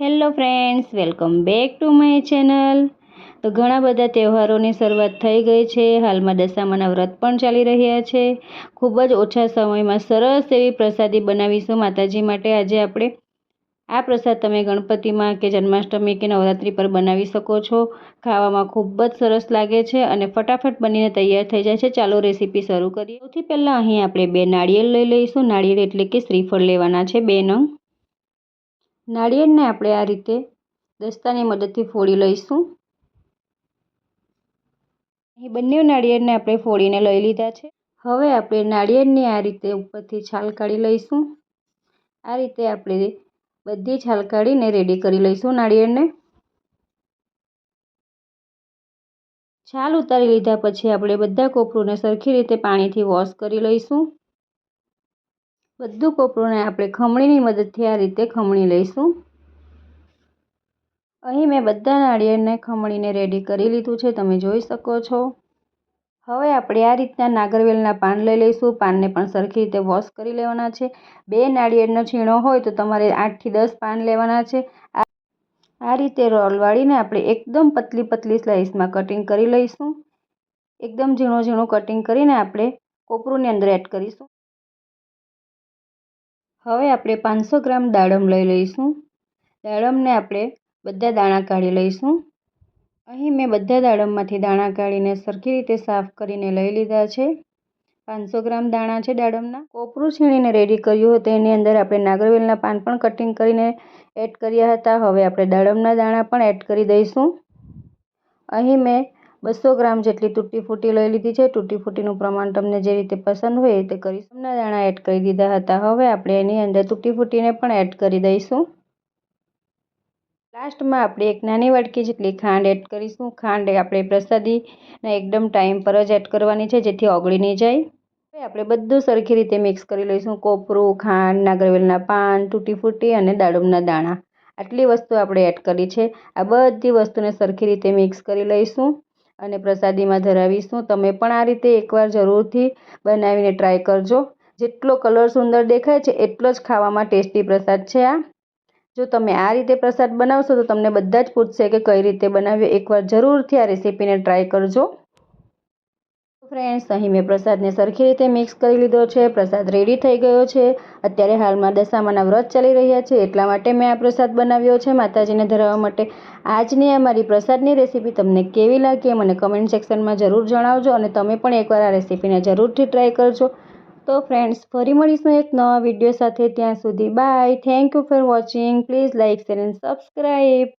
Hello friends, welcome back to my channel. તો ઘણા બધા તહેવારોની શરૂઆત થઈ ગઈ છે। હાલમાં દશામાના વ્રત પણ ચાલી રહ્યા છે। ખૂબ જ ઓછા સમયમાં સરસ એવી પ્રસાદી બનાવીશું માતાજી માટે। આજે આપણે આ પ્રસાદ તમે ગણપતિમાં કે જન્માષ્ટમી કે નવરાત્રિ પર બનાવી શકો છો। ખાવામાં ખૂબ જ સરસ લાગે છે અને ફટાફટ બનીને તૈયાર થઈ જાય છે। ચાલો રેસીપી શરૂ કરીએ। સૌથી પહેલાં અહીં આપણે 2 નાળિયેર લઈ લઈશું। નાળિયેર એટલે કે શ્રીફળ લેવાના છે 2 નંગ। નાળિયેરને આપણે આ રીતે દસ્તાની મદદથી ફોડી લઈશું। અહીં બંને નાળિયેરને આપણે ફોડીને લઈ લીધા છે। હવે આપણે નાળિયેરની આ રીતે ઉપરથી છાલ કાઢી લઈશું। આ રીતે આપણે બધી છાલ કાઢીને રેડી કરી લઈશું નાળિયેરને। છાલ ઉતારી લીધા પછી આપણે બધા કોપરૂને સરખી રીતે પાણીથી વોશ કરી લઈશું। બધું કોપરૂને આપણે ખમણીની મદદથી આ રીતે ખમણી લઈશું। અહીં મેં બધા નાળિયેરને ખમણીને રેડી કરી લીધું છે, તમે જોઈ શકો છો। હવે આપણે આ રીતના નાગરવેલના પાન લઈ લઈશું। પાનને પણ સરખી રીતે વોશ કરી લેવાના છે। 2 નાળિયેરનો છીણો હોય તો તમારે 8 થી 10 પાન લેવાના છે। આ રીતે રોલ વાળીને આપણે એકદમ પતલી પતલી સ્લાઇસમાં કટિંગ કરી લઈશું। એકદમ ઝીણું ઝીણું કટિંગ કરીને આપણે કોપરૂની અંદર એડ કરીશું। હવે આપણે 500 ગ્રામ દાડમ લઈ લઈશું। દાડમને આપણે બધા દાણા કાઢી લઈશું। અહીં મેં બધા દાડમમાંથી દાણા કાઢીને સરખી રીતે સાફ કરીને લઈ લીધા છે। 500 ગ્રામ દાણા છે દાડમના। કોપરું છીણીને રેડી કર્યું હતું, એની અંદર આપણે નાગરવેલના પાન પણ કટિંગ કરીને એડ કર્યા હતા। હવે આપણે દાડમના દાણા પણ એડ કરી દઈશું। અહીં મેં 200 ગ્રામ જેટલી તૂટી ફૂટી લઈ લીધી છે। તૂટી ફૂટીનું પ્રમાણ તમને જે રીતે પસંદ હોય એ રીતે કરી દાડમના દાણા એડ કરી દીધા હતા। હવે આપણે એની અંદર તૂટી ફૂટીને પણ એડ કરી દઈશું। લાસ્ટમાં આપણે એક નાની વાટકી જેટલી ખાંડ એડ કરીશું। ખાંડ આપણે પ્રસાદીના એકદમ ટાઈમ પર જ એડ કરવાની છે, જેથી ઓગળી નહીં જાય। હવે આપણે બધું સરખી રીતે મિક્સ કરી લઈશું। કોપરું, ખાંડ, નાગરવેલના પાન, તૂટી ફૂટી અને દાડમના દાણા, આટલી વસ્તુ આપણે એડ કરી છે। આ બધી વસ્તુને સરખી રીતે મિક્સ કરી લઈશું અને પ્રસાદીમાં ધરાવીશું। તમે પણ આ રીતે એકવાર જરૂરથી બનાવીને ટ્રાય કરજો। જેટલો કલર સુંદર દેખાય છે એટલો જ ખાવામાં ટેસ્ટી પ્રસાદ છે આ। જો તમે આ રીતે પ્રસાદ બનાવશો તો તમને બધા જ પૂછશે કે કઈ રીતે બનાવ્યો। એકવાર જરૂરથી આ રેસીપીને ટ્રાય કરજો। ફ્રેન્ડ્સ, અહીં મેં પ્રસાદને સરખી રીતે મિક્સ કરી લીધો છે। પ્રસાદ રેડી થઈ ગયો છે। અત્યારે હાલમાં દશામાના વ્રત ચાલી રહ્યા છે, એટલા માટે મેં આ પ્રસાદ બનાવ્યો છે માતાજીને ધરાવવા માટે। આજની અમારી પ્રસાદની રેસીપી તમને કેવી લાગી મને કમેન્ટ સેક્શનમાં જરૂર જણાવજો અને તમે પણ એકવાર આ રેસીપીને જરૂરથી ટ્રાય કરજો। તો ફ્રેન્ડ્સ, ફરી મળીશું એક નવા વિડીયો સાથે। ત્યાં સુધી bye. Thank you for watching. Please like, share and subscribe.